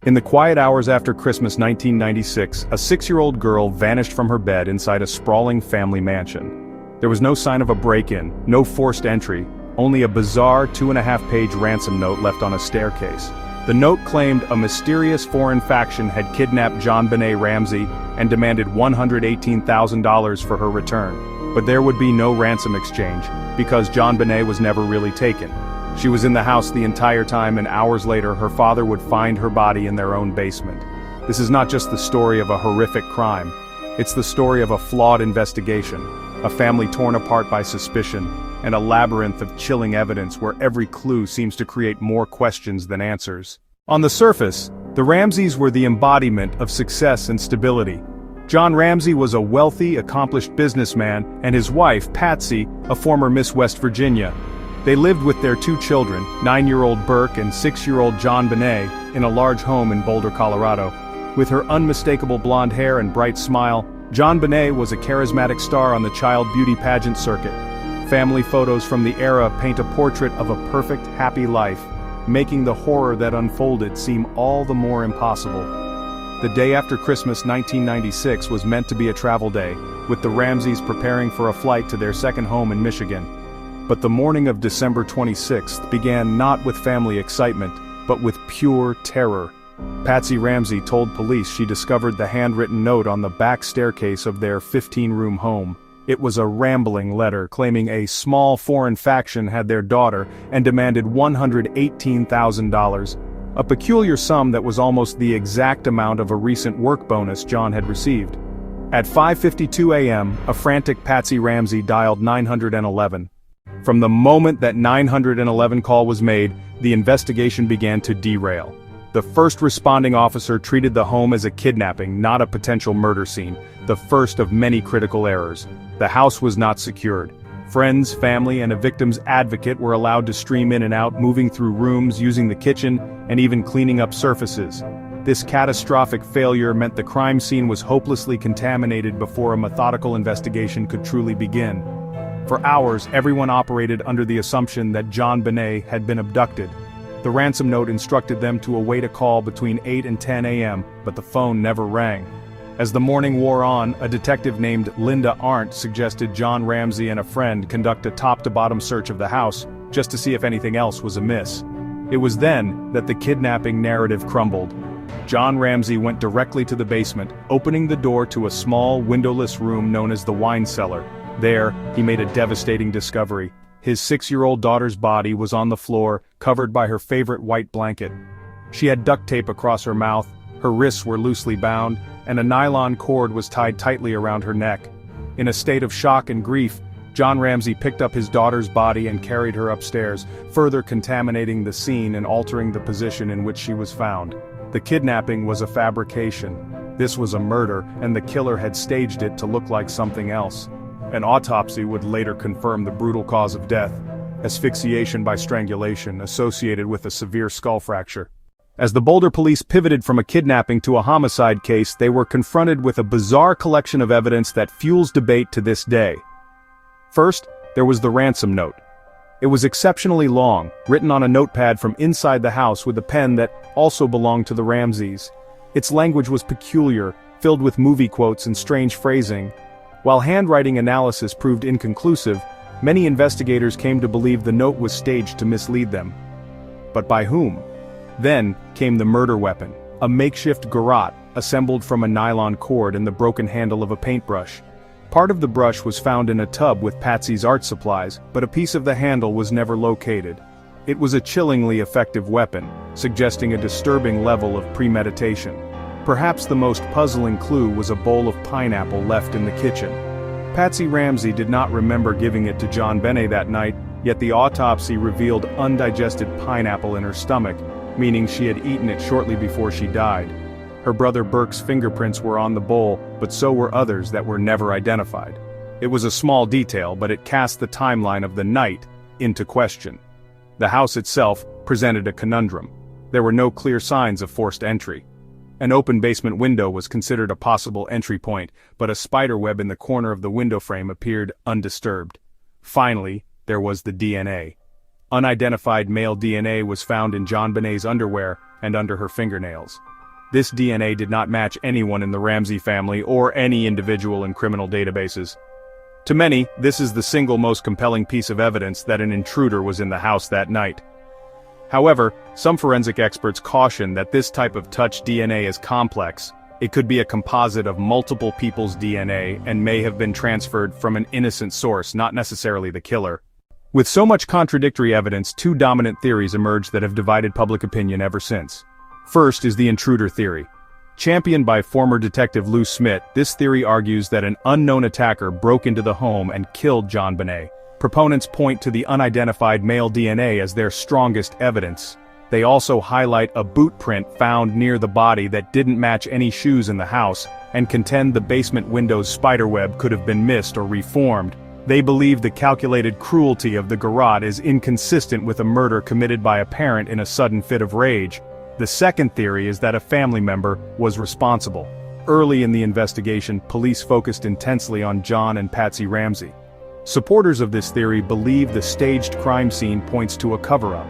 In the quiet hours after Christmas 1996, a 6-year-old girl vanished from her bed inside a sprawling family mansion. There was no sign of a break-in, no forced entry, only a bizarre 2.5-page ransom note left on a staircase. The note claimed a mysterious foreign faction had kidnapped JonBenét Ramsey and demanded $118,000 for her return. But there would be no ransom exchange, because JonBenét was never really taken. She was in the house the entire time, and hours later her father would find her body in their own basement. This is not just the story of a horrific crime. It's the story of a flawed investigation, a family torn apart by suspicion, and a labyrinth of chilling evidence where every clue seems to create more questions than answers. On the surface, the Ramseys were the embodiment of success and stability. John Ramsey was a wealthy, accomplished businessman, and his wife, Patsy, a former Miss West Virginia. They lived with their 2 children, 9-year-old Burke and 6-year-old JonBenét, in a large home in Boulder, Colorado. With her unmistakable blonde hair and bright smile, JonBenét was a charismatic star on the child beauty pageant circuit. Family photos from the era paint a portrait of a perfect, happy life, making the horror that unfolded seem all the more impossible. The day after Christmas 1996 was meant to be a travel day, with the Ramseys preparing for a flight to their second home in Michigan. But the morning of December 26th began not with family excitement, but with pure terror. Patsy Ramsey told police she discovered the handwritten note on the back staircase of their 15-room home. It was a rambling letter claiming a small foreign faction had their daughter and demanded $118,000, a peculiar sum that was almost the exact amount of a recent work bonus John had received. At 5:52 a.m., a frantic Patsy Ramsey dialed 911. From the moment that 911 call was made, the investigation began to derail. The first responding officer treated the home as a kidnapping, not a potential murder scene, the first of many critical errors. The house was not secured. Friends, family, and a victim's advocate were allowed to stream in and out, moving through rooms, using the kitchen, and even cleaning up surfaces. This catastrophic failure meant the crime scene was hopelessly contaminated before a methodical investigation could truly begin. For hours, everyone operated under the assumption that JonBenét had been abducted. The ransom note instructed them to await a call between 8 and 10 a.m., but the phone never rang. As the morning wore on, a detective named Linda Arndt suggested John Ramsey and a friend conduct a top-to-bottom search of the house, just to see if anything else was amiss. It was then that the kidnapping narrative crumbled. John Ramsey went directly to the basement, opening the door to a small, windowless room known as the wine cellar. There, he made a devastating discovery. His 6-year-old daughter's body was on the floor, covered by her favorite white blanket. She had duct tape across her mouth, her wrists were loosely bound, and a nylon cord was tied tightly around her neck. In a state of shock and grief, John Ramsey picked up his daughter's body and carried her upstairs, further contaminating the scene and altering the position in which she was found. The kidnapping was a fabrication. This was a murder, and the killer had staged it to look like something else. An autopsy would later confirm the brutal cause of death, asphyxiation by strangulation associated with a severe skull fracture. As the Boulder police pivoted from a kidnapping to a homicide case, they were confronted with a bizarre collection of evidence that fuels debate to this day. First, there was the ransom note. It was exceptionally long, written on a notepad from inside the house with a pen that also belonged to the Ramseys. Its language was peculiar, filled with movie quotes and strange phrasing. While handwriting analysis proved inconclusive, many investigators came to believe the note was staged to mislead them. But by whom? Then came the murder weapon, a makeshift garrote assembled from a nylon cord and the broken handle of a paintbrush. Part of the brush was found in a tub with Patsy's art supplies, but a piece of the handle was never located. It was a chillingly effective weapon, suggesting a disturbing level of premeditation. Perhaps the most puzzling clue was a bowl of pineapple left in the kitchen. Patsy Ramsey did not remember giving it to JonBenét that night, yet the autopsy revealed undigested pineapple in her stomach, meaning she had eaten it shortly before she died. Her brother Burke's fingerprints were on the bowl, but so were others that were never identified. It was a small detail, but it cast the timeline of the night into question. The house itself presented a conundrum. There were no clear signs of forced entry. An open basement window was considered a possible entry point, but a spider web in the corner of the window frame appeared undisturbed. Finally, there was the DNA. Unidentified male DNA was found in JonBenét's underwear and under her fingernails. This DNA did not match anyone in the Ramsey family or any individual in criminal databases. To many, this is the single most compelling piece of evidence that an intruder was in the house that night. However, some forensic experts caution that this type of touch DNA is complex. It could be a composite of multiple people's DNA and may have been transferred from an innocent source, not necessarily the killer. With so much contradictory evidence, two dominant theories emerged that have divided public opinion ever since. First is the intruder theory. Championed by former detective Lou Smith, this theory argues that an unknown attacker broke into the home and killed JonBenét. Proponents point to the unidentified male DNA as their strongest evidence. They also highlight a boot print found near the body that didn't match any shoes in the house, and contend the basement window's spiderweb could have been missed or reformed. They believe the calculated cruelty of the garrote is inconsistent with a murder committed by a parent in a sudden fit of rage. The second theory is that a family member was responsible. Early in the investigation, police focused intensely on John and Patsy Ramsey. Supporters of this theory believe the staged crime scene points to a cover-up.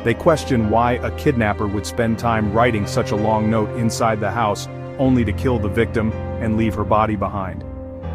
They question why a kidnapper would spend time writing such a long note inside the house, only to kill the victim and leave her body behind.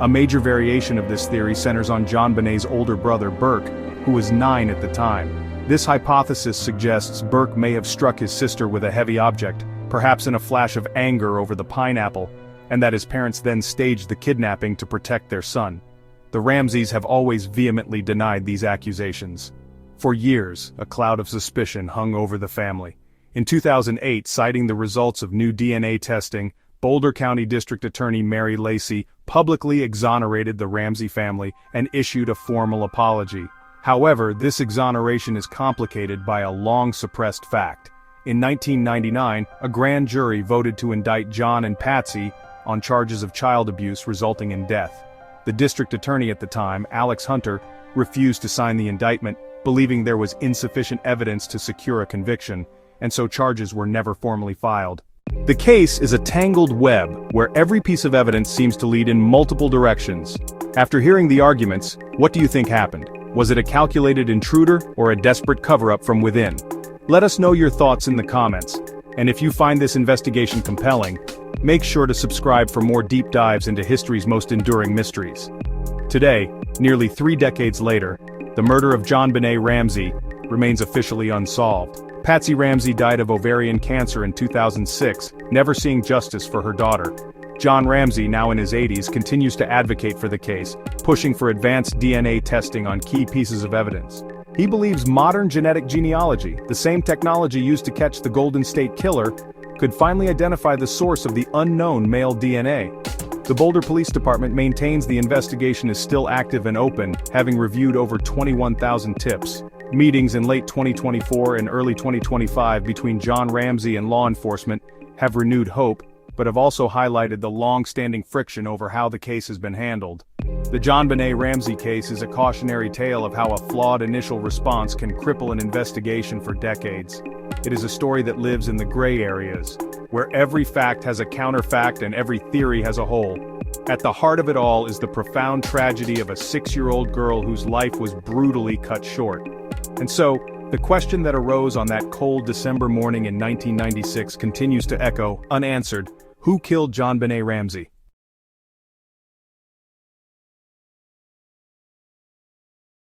A major variation of this theory centers on JonBenét's older brother Burke, who was 9 at the time. This hypothesis suggests Burke may have struck his sister with a heavy object, perhaps in a flash of anger over the pineapple, and that his parents then staged the kidnapping to protect their son. The Ramseys have always vehemently denied these accusations. For years, a cloud of suspicion hung over the family. In 2008, citing the results of new DNA testing, Boulder County District Attorney Mary Lacey publicly exonerated the Ramsey family and issued a formal apology. However, this exoneration is complicated by a long-suppressed fact. In 1999, a grand jury voted to indict John and Patsy on charges of child abuse resulting in death. The district attorney at the time, Alex Hunter, refused to sign the indictment, believing there was insufficient evidence to secure a conviction, and so charges were never formally filed. The case is a tangled web where every piece of evidence seems to lead in multiple directions. After hearing the arguments, what do you think happened? Was it a calculated intruder or a desperate cover-up from within? Let us know your thoughts in the comments, and if you find this investigation compelling, make sure to subscribe for more deep dives into history's most enduring mysteries. Today, nearly 3 decades later, the murder of JonBenét Ramsey remains officially unsolved. Patsy Ramsey died of ovarian cancer in 2006, never seeing justice for her daughter. John Ramsey, now in his 80s, continues to advocate for the case, pushing for advanced DNA testing on key pieces of evidence. He believes modern genetic genealogy, the same technology used to catch the Golden State Killer, could finally identify the source of the unknown male DNA. The Boulder Police Department maintains the investigation is still active and open, having reviewed over 21,000 tips. Meetings in late 2024 and early 2025 between John Ramsey and law enforcement have renewed hope, but have also highlighted the long-standing friction over how the case has been handled. The JonBenét Ramsey case is a cautionary tale of how a flawed initial response can cripple an investigation for decades. It is a story that lives in the gray areas, where every fact has a counterfact and every theory has a hole. At the heart of it all is the profound tragedy of a 6-year-old girl whose life was brutally cut short. And so, the question that arose on that cold December morning in 1996 continues to echo, unanswered: who killed JonBenét Ramsey?